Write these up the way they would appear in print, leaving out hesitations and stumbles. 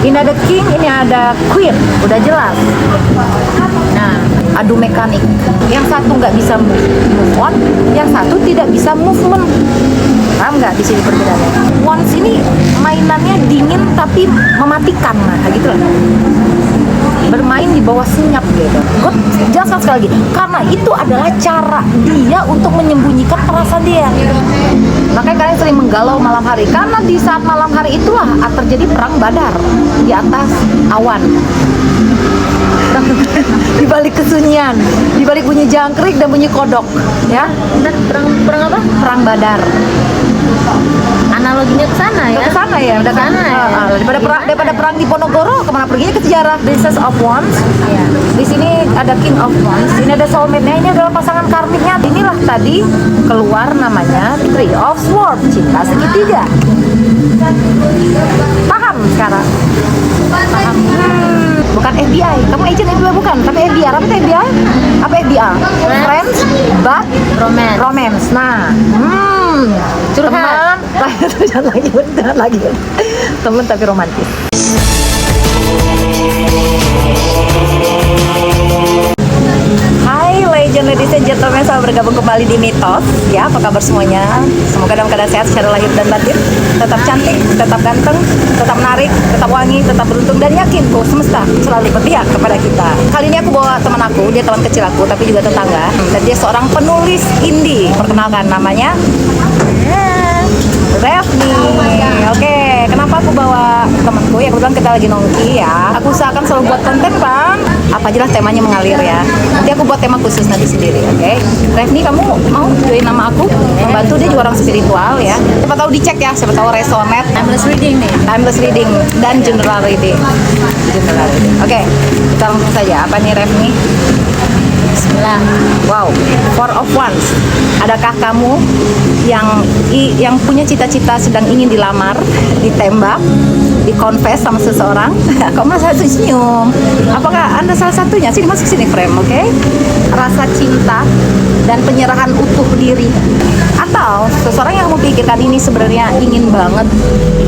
Ini ada king, ini ada queen, udah jelas. Nah, adu mekanik. Yang satu nggak bisa move on, yang satu tidak bisa movement. Paham nggak di sini perbedaannya? Wands ini mainannya dingin tapi mematikan, nah kayak gitu lah. Bermain di bawah senyap gitu. Gue jelaskan sekali lagi, karena itu adalah cara dia untuk menyembunyikan perasaan dia. Makanya kalian sering menggalau malam hari, karena di saat malam hari itulah terjadi perang badar di atas awan. Di balik kesunyian, di balik bunyi jangkrik dan bunyi kodok, ya. Dan perang apa? Perang badar. Analoginya ke sana ya. Ke sana ya, udah kan? Sana ya. Daripada perang di Ponorogo, kemana perginya ke sejarah. Princess of Wands. Iya. Di sini ada King of Wands. Ini ada soulmate-nya. Ini adalah pasangan karmiknya. Inilah tadi keluar namanya Three of Swords, cinta segitiga. Paham sekarang? Paham. Bukan FBI. Kamu agent FBI bukan, tapi FBI. Apa itu FBI? Apa FBI? Friends, but romance. Nah, Curhat. jangan lagi. Temen tapi romantis. Hai legend, ladies and gentlemen, selamat bergabung kembali di Mitos. Ya, apa kabar semuanya? Semoga dalam keadaan sehat secara lahir dan batin. Tetap cantik, tetap ganteng, tetap menarik, tetap wangi, tetap beruntung, dan yakin bahwa semesta selalu berpihak kepada kita. Kali ini aku bawa teman aku, dia teman kecil aku, tapi juga tetangga. Dan dia seorang penulis indie. Perkenalkan namanya Revni. Oke, kenapa aku bawa temanku? Ya kebetulan kita lagi nongki ya. Aku usahakan selalu buat konten bang. Apa aja lah temanya mengalir ya. Nanti aku buat tema khusus nanti sendiri, oke? Revni, kamu mau join nama aku? Membantu, dia juga orang spiritual ya. Siapa tahu dicek ya, siapa tahu resonate. Timeless reading nih. Timeless reading dan general reading. Oke, kita langsung saja. Apa nih Revni? Bismillah. Wow, Four of Wands. Adakah kamu yang punya cita-cita sedang ingin dilamar, ditembak, dikonfes sama seseorang? Kok masa senyum? Apakah Anda salah satunya? Sini masuk sini frame, oke? Rasa cinta dan penyerahan utuh diri. Atau seseorang yang kamu pikirkan ini sebenarnya ingin banget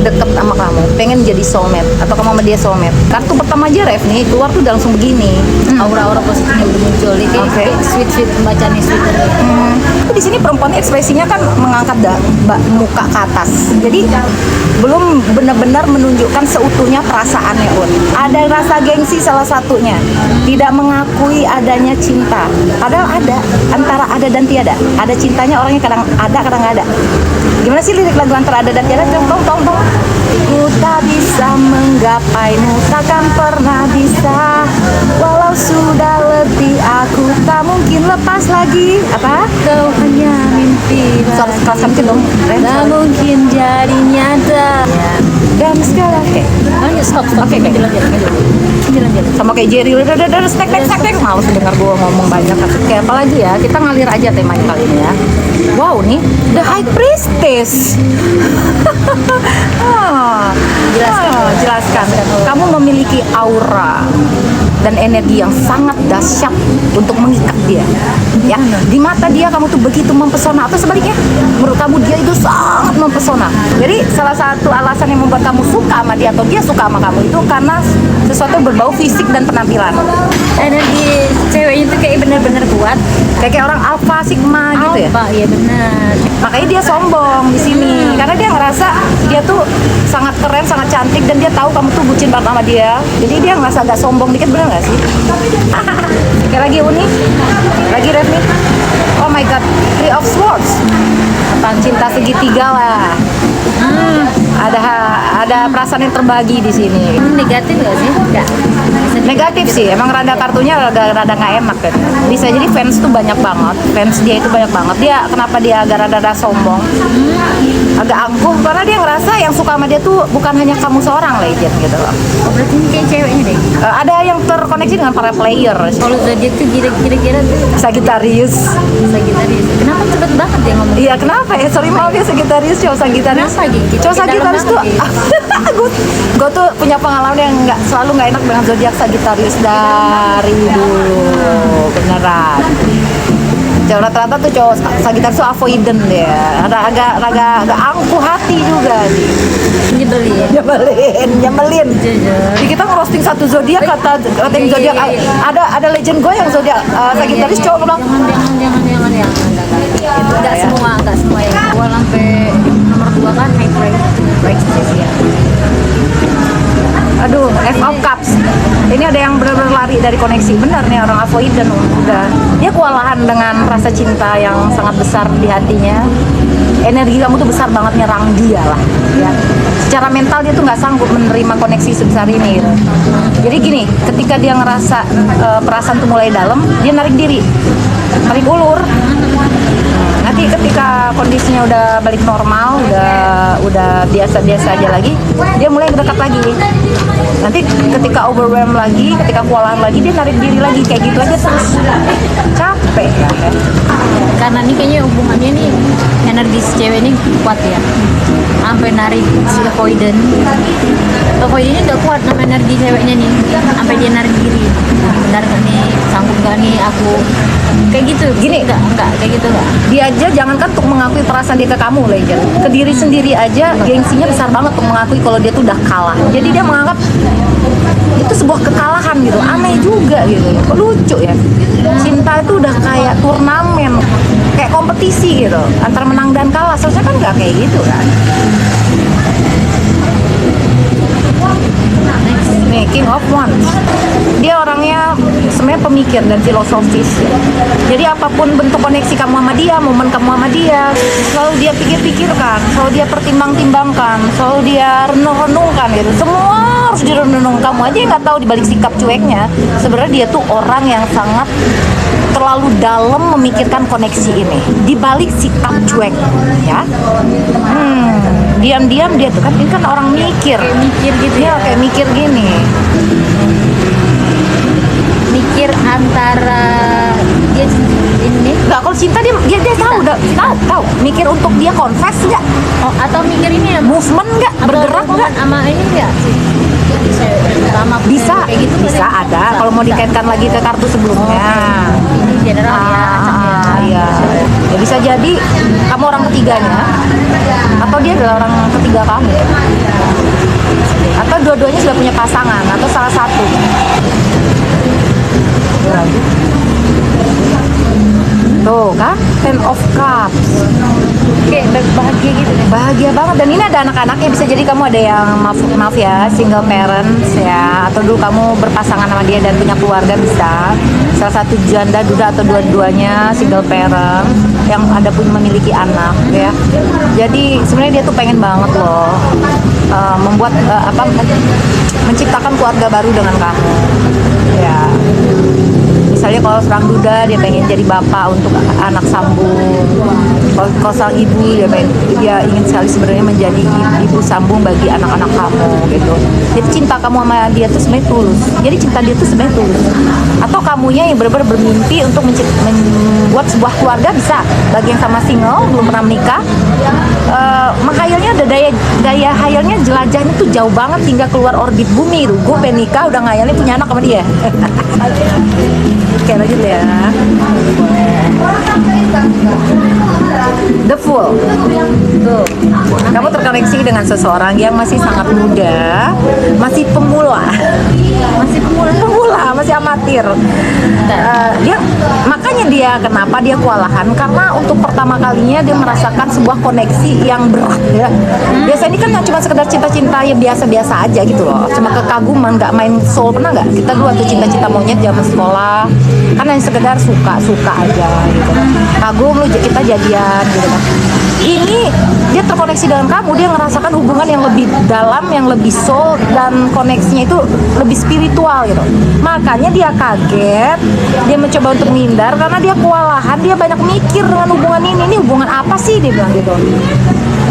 deket sama kamu, pengen jadi soulmate, atau kamu sama dia soulmate. Kartu pertama aja Rev nih keluar tuh langsung begini. Aura-aura positifnya udah muncul. Ini Oke. sweet bacaannya sweet. Di sini perempuan ekspresinya kan mengangkat muka ke atas. Jadi belum benar-benar menunjukkan seutuhnya perasaannya, Un. Ada rasa gengsi salah satunya. Tidak mengakui adanya cinta. Padahal ada, antara ada dan tiada. Ada cintanya, orangnya kadang ada, kadang nggak ada. Gimana sih lirik lagu antara ada dan tiada? Tong. Ku tak bisa menggapaimu, takkan pernah bisa. Walau sudah letih, aku tak mungkin lepas lagi. Apa? Kau hanya mimpi. Keras kecil dong. Tak mungkin jadi nyata. Dan segala Lanjut, stop. Oke. Lanjut. sama kayak Jerry, udah snack. Males dengar gue ngomong banyak. Oke, apalagi ya, kita ngalir aja temanya kali ini ya. Wow nih, The High Priestess. Jelaskan. Kamu memiliki aura dan energi yang sangat dahsyat untuk mengikat dia. Ya, di mata dia kamu tuh begitu mempesona, atau sebaliknya, menurut kamu dia itu sangat mempesona. Jadi salah satu alasan yang membuat kamu suka sama dia atau dia suka sama kamu itu karena sesuatu yang berbau fisik dan penampilan. Energi ceweknya itu kayak bener-bener kuat. Kayak orang alpha sigma gitu ya. Alpha, iya benar. Makanya dia sombong di sini karena dia ngerasa dia tuh sangat keren, sangat cantik, dan dia tahu kamu tuh bucin banget sama dia. Jadi dia ngerasa agak sombong dikit, bener nggak sih? Kayak lagi Uni, lagi Revni. Oh my god, Three of Swords. Tentang cinta segitiga lah. Ada perasaan yang terbagi di sini. Negatif nggak sih? Nggak. Negatif sih, emang rada kartunya rada nggak enak kan. Bisa jadi fans tuh banyak banget, fans dia itu banyak banget. Dia kenapa dia agak rada sombong, agak angkuh karena dia ngerasa yang suka sama dia tuh bukan hanya kamu seorang legend gitu loh. Oh, berarti ini kayak ceweknya deh. Ada yang terkoneksi dengan para player. Kalau zodiak tuh kira-kira tuh Sagittarius. Sagittarius. Kenapa cepet banget dia ngomong? Iya kenapa ya? Sorry maaf ya Sagittarius, cowok Sagittarius. Kenapa gitu? Cowok Dalam Sagittarius tuh, banget gue tuh punya pengalaman yang selalu nggak enak dengan zodiak Sagittarius dari dulu, beneran. Cowok rata-rata tuh cowok Sagittarius tuh avoidant dia. Agak angkuh hati juga sih. Nyebelin. Jadi kita ngerosting satu zodiak kata yang zodiak ada legend gue yang zodiak Sagittarius cowok bilang Enggak semua yang awal sampai nomor 2 kan high price ya. aduh F of Cups ini ada yang benar-benar lari dari koneksi, benar nih orang avoidant udah dia kewalahan dengan rasa cinta yang sangat besar di hatinya. Energi kamu tuh besar banget nyerang dia lah ya. Secara mental dia tuh nggak sanggup menerima koneksi sebesar ini gitu. Jadi gini, ketika dia ngerasa perasaan tuh mulai dalam, dia narik diri, tarik ulur. Nanti ketika kondisinya udah balik normal, udah biasa-biasa aja lagi, dia mulai dekat lagi. Nanti ketika overwhelm lagi, ketika kewalahan lagi, dia narik diri lagi, kayak gitu aja terus. Capek kan? Karena ini kayaknya hubungannya nih energi si cewek ini kuat ya, sampai narik si avoidant ini udah kuat nama energi ceweknya nih, sampai dia narik diri. Benar gak nih, sanggup gak nih aku kayak gitu? Gini, enggak kayak gitu enggak. Dia aja jangankan untuk mengakui perasaan dia ke kamu, Legend, ke diri sendiri aja gengsinya besar banget untuk mengakui kalau dia tuh udah kalah. Jadi dia menganggap itu sebuah kekalahan gitu, aneh juga gitu. Lucu ya, cinta itu udah kayak turnamen, kayak kompetisi gitu, antara menang dan kalah. Seharusnya kan nggak kayak gitu kan. Nih, King of Wands, dia orangnya sebenarnya pemikir dan filosofis ya. Jadi apapun bentuk koneksi kamu sama dia, momen kamu sama dia, selalu dia pikir-pikirkan, selalu dia pertimbang-timbangkan, selalu dia renung-renungkan gitu. Semua harus direnung. Kamu aja yang nggak tahu dibalik sikap cueknya, sebenarnya dia tuh orang yang sangat terlalu dalam memikirkan koneksi ini. Dibalik sikap cuek ya. Diam-diam dia tuh kan, ini kan orang mikir. Kayak mikir gitu Dia ya. kayak mikir gini. Mikir antara dia ini Enggak, kalau cinta dia tahu, tahu. Mikir untuk dia confess nggak? atau mikir ini ya, Movement nggak? Bergerak nggak? sama ini enggak sama Bisa, kayak gitu bisa ada. Kalau mau dikaitkan lagi ke kartu sebelumnya. ini general ya, acak ya. Iya. Ya bisa jadi kamu orang ketiganya, atau dia adalah orang ketiga kamu, atau dua-duanya sudah punya pasangan, atau salah satu. Tuh kan, Ten of Cups. Kayak bahagia gitu deh. Bahagia banget, dan ini ada anak-anaknya. Bisa jadi kamu ada yang maaf ya, single parents ya, atau dulu kamu berpasangan sama dia dan punya keluarga, bisa salah satu janda duda atau dua-duanya single parent yang ada pun memiliki anak ya. Jadi sebenarnya dia tuh pengen banget loh membuat menciptakan keluarga baru dengan kamu ya. Misalnya kalau seorang duda dia pengen jadi bapak untuk anak sambung, kalau seorang ibu dia ingin sekali sebenarnya menjadi ibu sambung bagi anak-anak kamu gitu. Jadi cinta kamu sama dia tuh sebenarnya tulus. Jadi cinta dia tuh sebenarnya tulus. Atau kamunya yang benar-benar bermimpi untuk membuat sebuah keluarga, bisa. Bagi yang sama single belum pernah menikah, menghayalnya ada daya hayalnya, jelajahnya tuh jauh banget hingga keluar orbit bumi. Gue pengen nikah udah ngayalnya punya anak sama dia. Oke, lanjut ya. The Fool. Tuh, kamu terkoneksi dengan seseorang yang masih sangat muda, masih pemula, masih amatir. Makanya dia kenapa dia kewalahan, karena untuk pertama kalinya dia merasakan sebuah koneksi yang berat ya. Biasanya ini kan cuma sekedar cinta-cinta ya biasa-biasa aja gitu loh, cuma kekaguman, nggak main soul. Pernah nggak kita dulu waktu cinta-cinta monyet zaman sekolah kan hanya sekedar suka aja gitu, kagum lu kita jadian gitu kan. Ini dia terkoneksi dengan kamu, dia ngerasakan hubungan yang lebih dalam, yang lebih soul, dan koneksinya itu lebih spiritual gitu. Makanya dia kaget, dia mencoba untuk menghindar karena dia kewalahan, dia banyak mikir dengan hubungan ini hubungan apa sih, dia bilang gitu.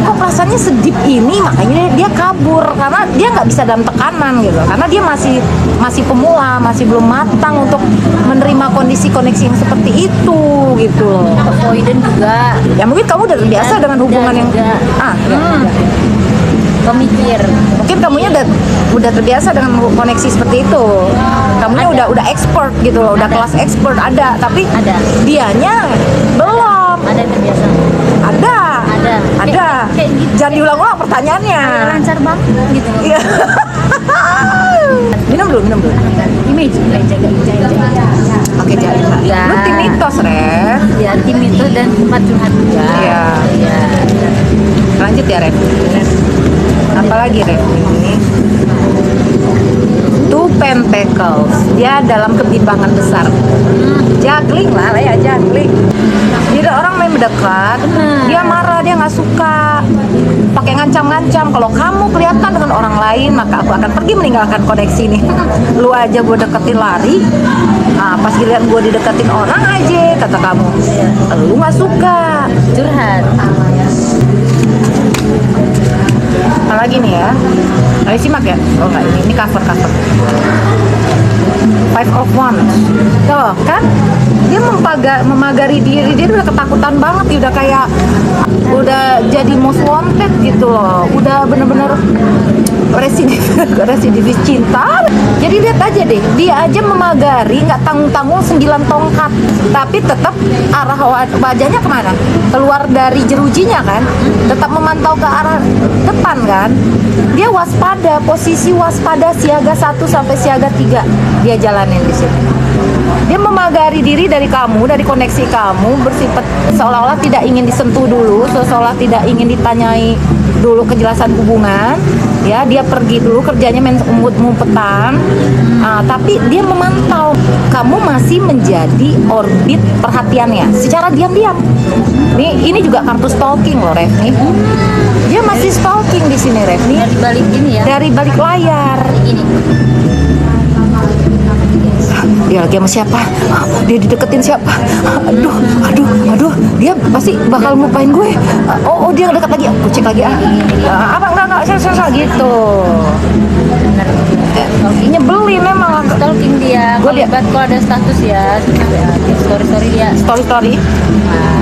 Kok perasaannya sedip ini, makanya dia kabur karena dia nggak bisa dalam tekanan gitu, karena dia masih pemula, masih belum matang untuk menerima kondisi koneksi yang seperti itu gitu loh. Avoidant juga Ya mungkin kamu udah terbiasa dengan hubungan yang pemikir. mungkin kamunya udah udah terbiasa dengan koneksi seperti itu. Kamunya udah expert gitu loh, udah kelas expert ada, tapi Ada. dianya belum. Ada yang terbiasa. Ada. Kayak gitu. Jangan diulang-ulang pertanyaannya. Lancar banget gitu. Iya. minum dulu. Image jaga. Oke, jadi Ya. lu tim mitos, Ref. Ya tim itu dan tempat curhat juga. Iya. Iya. Lanjut ya, Ref. Apalagi, Ref? Ini Two Pentacles. Dia dalam kebimbangan besar. Juggling lah ya, juggling. Jadi orang main mendekat, Benar. dia marah, dia nggak suka, pakai ngancam-ngancam. Kalau kamu kelihatan dengan orang lain, maka aku akan pergi meninggalkan koneksi ini. Lu aja gue deketin lari, pas giliran gue dideketin orang aja, kata kamu. Lu nggak suka. Curhat. Apalagi nih ya? Ayo simak ya? Oh enggak, ini cover. Five of Wands. Tuh kan? Dia memagari diri, dia udah ketakutan banget, dia udah jadi most wanted gitu loh. Udah bener-bener residivis cinta. Jadi lihat aja deh, dia aja memagari, nggak tanggung-tanggung 9 tongkat, tapi tetap arah wajahnya kemana? Keluar dari jerujinya kan, tetap memantau ke arah depan kan. Dia waspada, posisi waspada siaga 1 sampai siaga 3 dia jalanin di situ. Dia memagari diri dari kamu, dari koneksi kamu, bersifat seolah-olah tidak ingin disentuh dulu, seolah tidak ingin ditanyai dulu kejelasan hubungan. Ya, dia pergi dulu, kerjanya main umpetan. Tapi dia memantau kamu masih menjadi orbit perhatiannya secara diam-diam. Ini juga kartu stalking loh, Ref nih. Dia masih stalking di sini, Ref nih. Dari balik ini ya. Dari balik layar. Ini. Dia lagi sama siapa? Dia dideketin siapa? Aduh, dia pasti bakal ngelupain gue. Oh, dia dekat lagi. Aku cek lagi apa enggak saya gitu. Benar. Nyebelin memang. Stalking dia. Gua Kalau kalau ada status ya, story dia. Story.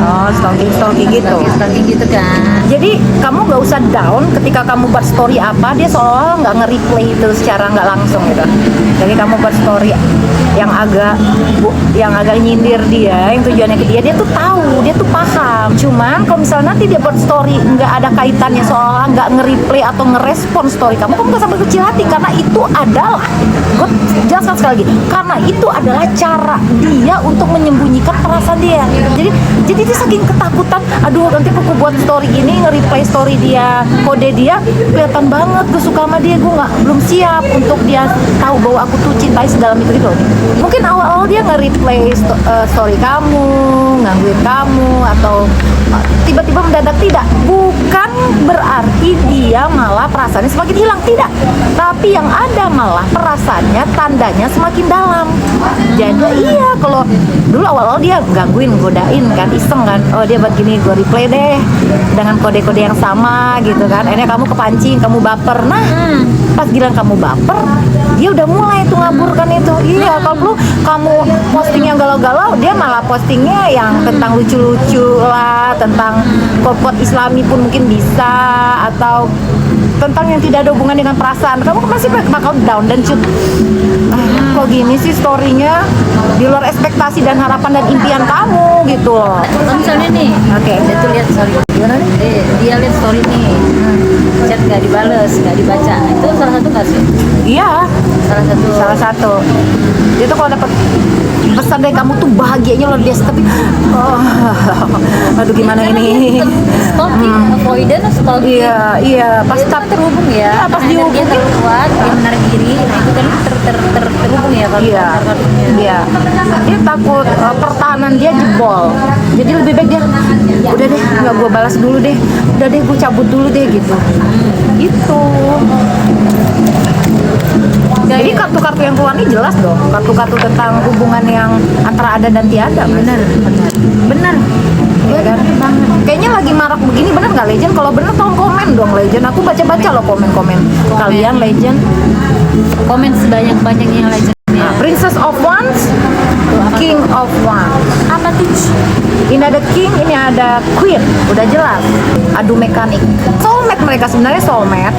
Oh, stalking gitu. Stalking gitu kan. Jadi kamu nggak usah down ketika kamu buat story apa, dia seolah nggak nge-replay itu secara nggak langsung gitu. Jadi kamu buat story yang agak nyindir dia, yang tujuannya ke dia tuh tahu, dia tuh paham. Cuman kalau misalnya nanti dia buat story nggak ada kaitannya, seolah nggak nge-replay atau ngerespon story kamu nggak sampai kecil hati, karena itu adalah, gue jelaskan sekali lagi, karena itu adalah cara dia untuk menyembunyikan perasaan dia. Jadi dia saking ketakutan, aduh nanti aku buat story ini, nge-replay story dia, kode dia kelihatan banget gue suka sama dia, gue belum siap untuk dia tahu bahwa aku tuh cintai sedalam itu gitu. Mungkin awal-awal dia nge-replay story kamu, ngangguin kamu, atau tiba-tiba mendadak tidak. Bukan berarti dia malah perasaannya semakin hilang, tidak. Tapi yang ada malah perasaannya, tandanya semakin dalam. Jadi iya, kalau dulu awal-awal dia gangguin, godain kan, iseng kan, oh dia buat gini, gue replay deh dengan kode-kode yang sama gitu kan. Akhirnya kamu kepancing, kamu baper. Nah, pas giliran kamu baper, dia udah mulai tuh ngaburkan itu. Iya, kalau kamu posting yang galau-galau, dia malah postingnya yang tentang lucu-lucu lah, tentang quote Islami pun mungkin bisa, atau tentang yang tidak ada hubungan dengan perasaan. Kamu masih bakal down dan kok gini sih storynya, di luar ekspektasi dan harapan dan impian kamu gitu loh. Kalau misalnya nih, dia tuh lihat story, Gimana nih? dia lihat story nih, chat nggak dibales, nggak dibaca, itu salah satu nggak sih? Iya, Salah satu. dia tuh kalau dapat pesan dari kamu tuh bahagianya luar biasa, tapi aduh gimana ini. Stalking, avoidant, stalking. Iya, pas Itu kan terhubung ya. pas Karena dia dihubungin, terkuat, dia menarik diri, nah itu kan terhubung ya kalau kartunya. Iya, dia takut pertahanan dia jebol. Jadi lebih baik dia, udah deh, nggak gue balas dulu deh, udah deh gue cabut dulu deh gitu. Itu. Jadi kartu-kartu yang keluar ini jelas dong, kartu-kartu tentang hubungan yang antara ada dan tiada. Bener. Ya kan? Kayaknya lagi marak begini, bener nggak Legend? Kalau bener tolong komen dong Legend. Aku baca-baca loh komen-komen kalian Legend. Komen sebanyak-banyaknya Legend. Nah, Princess of Wands, King of Wands. Apa tuh? Ini ada King, ini ada Queen, udah jelas. Adu mekanik. Soulmate mereka sebenarnya soulmate.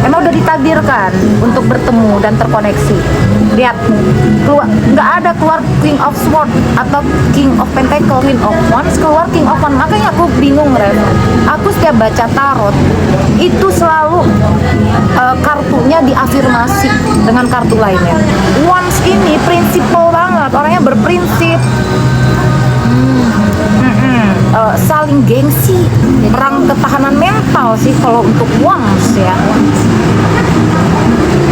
Emang udah ditakdirkan untuk bertemu dan terkoneksi. Lihat, keluar nggak ada keluar King of Swords atau King of Pentacle, Queen of Wands keluar King of Wands. Makanya aku bingung, Ren. Aku setiap baca tarot itu selalu kartunya diafirmasi dengan kartu lainnya. Wands ini prinsipal banget, orangnya berprinsip. Saling gengsi, perang ketahanan mental sih kalau untuk Wands ya.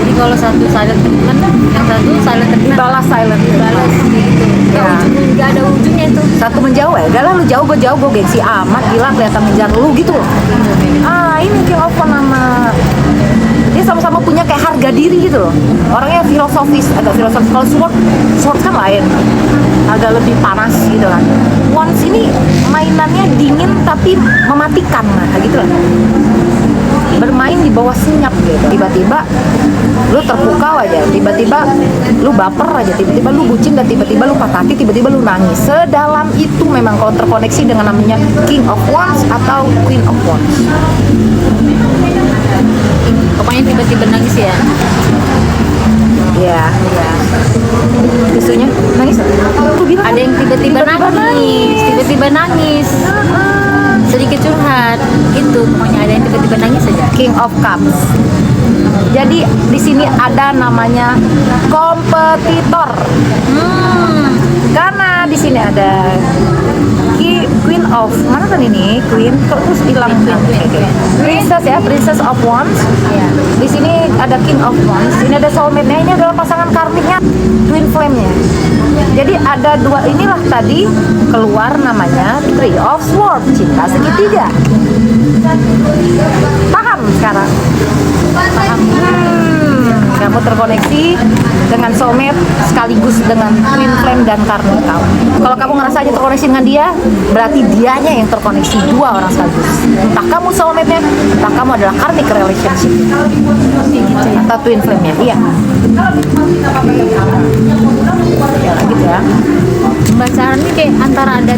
Jadi kalau satu silent treatment, yang satu silent treatment Balas silent, balas gitu. Ya. Nggak ada ujungnya itu. Satu menjauh ya, udahlah lu jauh gue gengsi amat, gila kelihatan ngejar lu gitu loh. Ini King of Wands nama dia sama-sama punya kayak harga diri gitu loh. Orangnya filosofis, agak filosofis. Kalau Swords kan lain, agak lebih panas gitu kan. Wands ini mainannya dingin tapi mematikan, nah kayak gitu lah. Bermain di bawah senyap gitu. Tiba-tiba lu terpukau aja, tiba-tiba lu baper aja, tiba-tiba lu bucin dan tiba-tiba lu patah hati, tiba-tiba lu nangis. Sedalam itu memang kalau terkoneksi dengan namanya King of Wands atau Queen of Wands. Pokoknya tiba-tiba nangis ya. Iya. Isunya nangis. Aku bilang Ada yang tiba-tiba nangis, tiba-tiba nangis. Sedikit curhat, gitu. Pokoknya ada yang tiba-tiba nangis aja. King of Cups. Jadi di sini ada namanya kompetitor. Karena di sini ada Queen of mana kan ini? Queen terus hilang Queen. Princess ya, Princess of Wands. Iya. Di sini ada King of Wands. Ini ada soulmate-nya, ini adalah pasangan karmiknya, twin flame-nya. Jadi ada dua inilah tadi keluar namanya Three of Swords, cinta segitiga. Paham sekarang? Paham. Kamu terkoneksi dengan soulmate sekaligus dengan twin flame dan karmik kamu. Kalau kamu ngerasa aja terkoneksi dengan dia, berarti dianya yang terkoneksi, dua orang sekaligus. Entah kamu soulmate-nya, entah kamu adalah karmic relationship atau twin flame-nya. Iya. Ya, gitu ya. Pembacaran ini kayak antara ada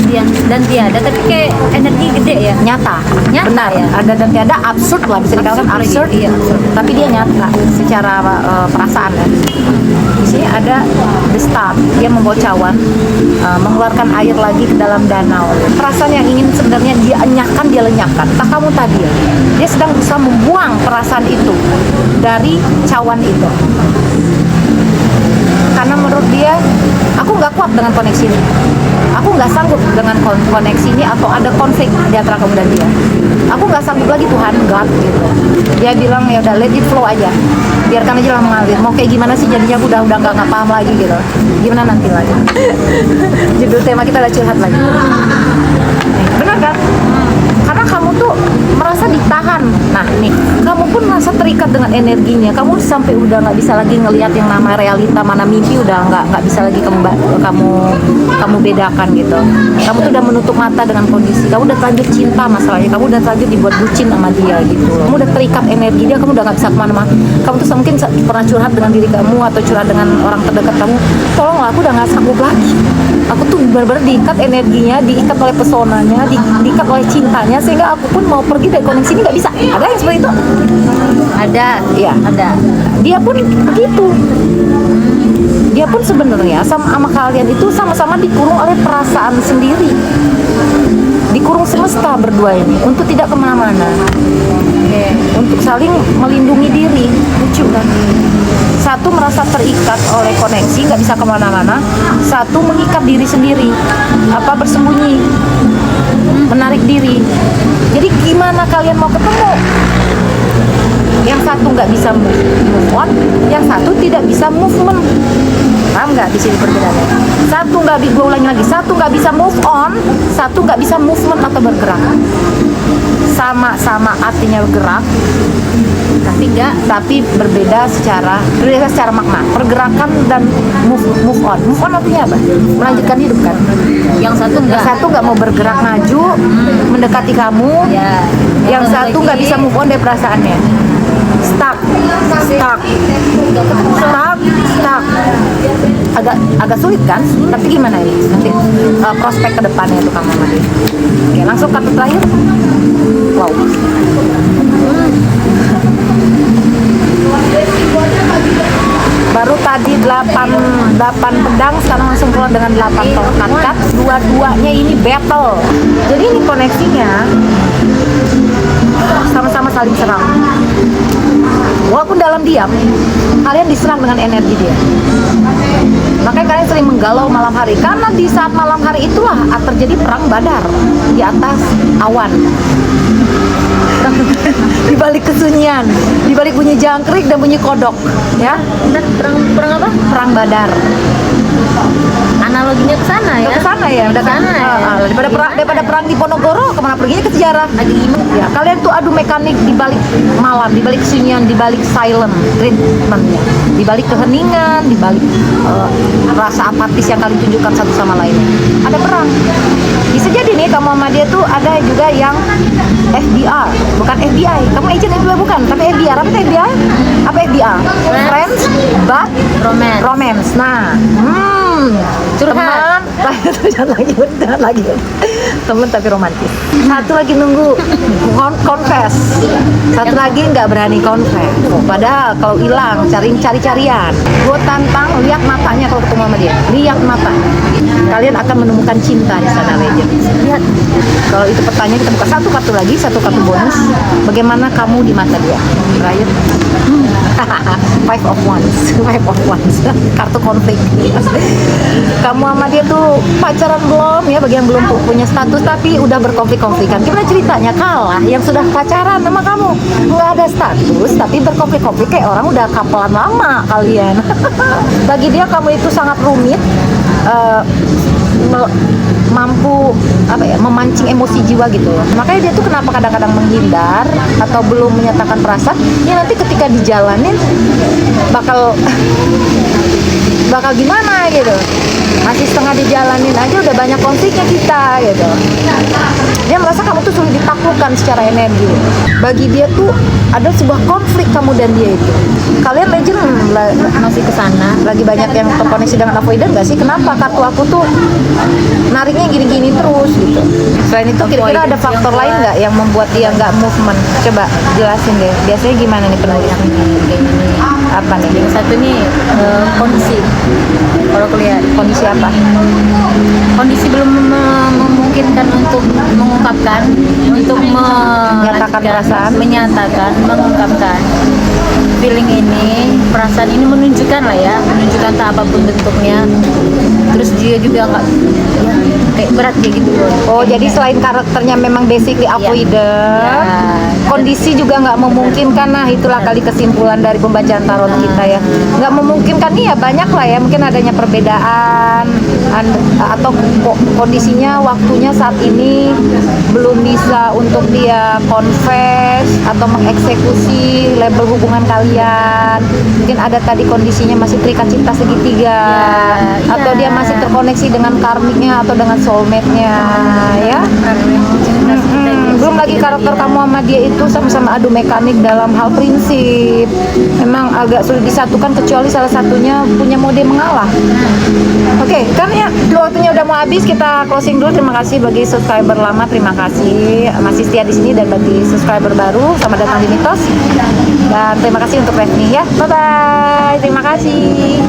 dan tiada, tapi kayak energi gede ya. Nyata, Nyata benar ya? Ada dan tiada, absurd lah, bisa dikatakan absurd, Iya, absurd. tapi dia nyata secara perasaan ya. Di sini ada the star, dia membawa cawan, mengeluarkan air lagi ke dalam danau. Perasaan yang ingin sebenarnya dia enyahkan, dia lenyapkan. Tak kamu tadi ya, dia sedang berusaha membuang perasaan itu dari cawan itu. Karena menurut dia, aku nggak kuat dengan koneksi ini. Aku nggak sanggup dengan koneksi ini atau ada konflik di antara kamu dan dia. Aku nggak sanggup lagi Tuhan, God gitu. Dia bilang ya udah let it flow aja, biarkan aja lah mengalir. Mau kayak gimana sih jadinya, aku udah nggak paham lagi gitu. Gimana nanti lagi? Judul tema kita udah curhat lagi. Benar kan? Karena kamu tuh merasa ditahan. Nah nih, kamu pun merasa terikat dengan energinya. Kamu sampai udah nggak bisa lagi ngelihat yang nama realita mana mimpi, udah nggak bisa lagi kamu bedakan gitu. Kamu tuh udah menutup mata dengan kondisi. Kamu udah terlanjur cinta masalahnya. Kamu udah terlanjur dibuat bucin sama dia gitu. Kamu udah terikat energi dia. Kamu udah nggak bisa kemana-mana. Kamu tuh mungkin pernah curhat dengan diri kamu atau curhat dengan orang terdekat kamu. Tolonglah, aku udah nggak sanggup lagi. Aku tuh benar-benar diikat energinya, diikat oleh pesonanya, diikat oleh cintanya, sehingga aku pun mau pergi dari koneksi ini nggak bisa. Ada yang seperti itu? Ada, Iya. ada. Dia pun begitu. Dia pun sebenarnya sama kalian itu sama-sama dikurung oleh perasaan sendiri. Dikurung semesta berdua ini untuk tidak kemana-mana. Untuk saling melindungi diri. Lucu kan? Satu merasa terikat oleh koneksi, nggak bisa kemana-mana. Satu mengikat diri sendiri, bersembunyi, menarik diri. Jadi gimana kalian mau ketemu? Yang satu nggak bisa move on, yang satu tidak bisa movement. Paham nggak di sini perbedaannya? Satu nggak, gue ulangi lagi, satu nggak bisa move on, satu nggak bisa movement atau bergerak. Sama-sama artinya bergerak, tapi berbeda secara makna. Pergerakan dan move on. Move on artinya apa? Melanjutkan hidup kan. Yang satu enggak. Yang satu nggak mau bergerak maju, mendekati kamu. Ya. Yang satu nggak bisa move on dari perasaannya. Stuck. agak sulit kan? Tapi gimana ini? Nanti prospek ke depannya itu kamu sama dia. Oke, langsung kartu terakhir. Wow. Baru tadi 8 pedang, sekarang langsung keluar dengan 8 tongkat. Dua-duanya ini battle. Jadi ini koneksinya sama-sama saling serang. Walaupun dalam diam, kalian diserang dengan energi dia. Makanya kalian sering menggalau malam hari, karena di saat malam hari itulah terjadi perang Badar di atas awan. Di balik kesunyian, di balik bunyi jangkrik dan bunyi kodok, ya. Dan perang apa? Perang Badar. Analoginya ke sana ya. Ke sana ya, udah kan? Sana ya. Daripada perang di Ponorogo, kemana perginya ke sejarah? Lagi gimana? Ya, kalian tuh adu mekanik di balik malam, di balik kesunyian, di balik silent treatmentnya, di balik keheningan, di balik rasa apatis yang kalian tunjukkan satu sama lain. Ada perang. Bisa jadi nih kamu sama dia tuh ada juga yang FBR, bukan FBI. Kamu agent FBI bukan, tapi FBR. Apa itu FBR? Apa FBR? Friends, but romance. Nah, Curhat. jangan lagi. Temen tapi romantis. Satu lagi nunggu confess. Satu lagi nggak berani confess. Padahal kalau hilang cari-carian. Gue tantang, lihat matanya kalau ketemu sama dia. Lihat mata. Kalian akan menemukan cinta di sana, Legend. Lihat. Kalau itu pertanyaan, kita buka satu kartu lagi, satu kartu bonus. Bagaimana kamu di mata dia? Right? Five of Wands. Kartu konflik. Kamu sama dia tuh pacaran belum ya, bagi yang belum punya status tapi udah berkonflik-konflikan. Gimana ceritanya? Kalah yang sudah pacaran sama kamu, nggak ada status tapi berkonflik-konflik kayak orang udah kapelan lama kalian. Bagi dia kamu itu sangat rumit, mampu memancing emosi jiwa gitu. Makanya dia tuh kenapa kadang-kadang menghindar atau belum menyatakan perasaan, ya nanti ketika dijalanin bakal gimana gitu. Masih setengah dijalanin aja udah banyak konfliknya kita gitu. Dia merasa kamu tuh sulit ditaklukkan secara energi. Bagi dia tuh ada sebuah konflik kamu dan dia itu. Kalian Legend Masih ke sana. lagi banyak yang terkoneksi dengan avoidant gak sih? Kenapa kartu aku tuh nariknya gini-gini terus gitu? Selain itu kira-kira ada faktor lain nggak yang membuat dia nggak movement? Coba jelasin deh. Biasanya gimana nih penulisnya? Apa nih? Yang satu nih kondisi. Kalau kuliah Kondisi apa? kondisi belum memungkinkan untuk mengungkapkan, untuk Menyatakan perasaan. mengungkapkan feeling ini, perasaan ini, menunjukkan entah apapun bentuknya. Terus dia juga nggak, ya, kayak berat dia gitu loh. Oh, jadi selain karakternya memang basically avoidant, kondisi juga nggak memungkinkan. Nah, itulah kali kesimpulan dari pembacaan tarot kita ya. Nggak memungkinkan nih ya, banyak lah ya. Mungkin adanya perbedaan atau kondisinya waktunya saat ini belum bisa untuk dia confess atau mengeksekusi label hubungan kalian. Mungkin ada tadi kondisinya masih terikat cinta segitiga, atau dia masih terkoneksi dengan karmiknya atau dengan soulmate-nya ya. Belum lagi karakter kamu sama dia itu sama-sama adu mekanik dalam hal prinsip. Memang agak sulit disatukan kecuali salah satunya punya mode mengalah. Oke, kan ya waktunya udah mau habis, kita closing dulu. Terima kasih bagi subscriber lama, terima kasih masih setia di sini, dan bagi subscriber baru selamat datang di Mitos. Dan terima kasih untuk Revni ya. Bye bye. Terima kasih.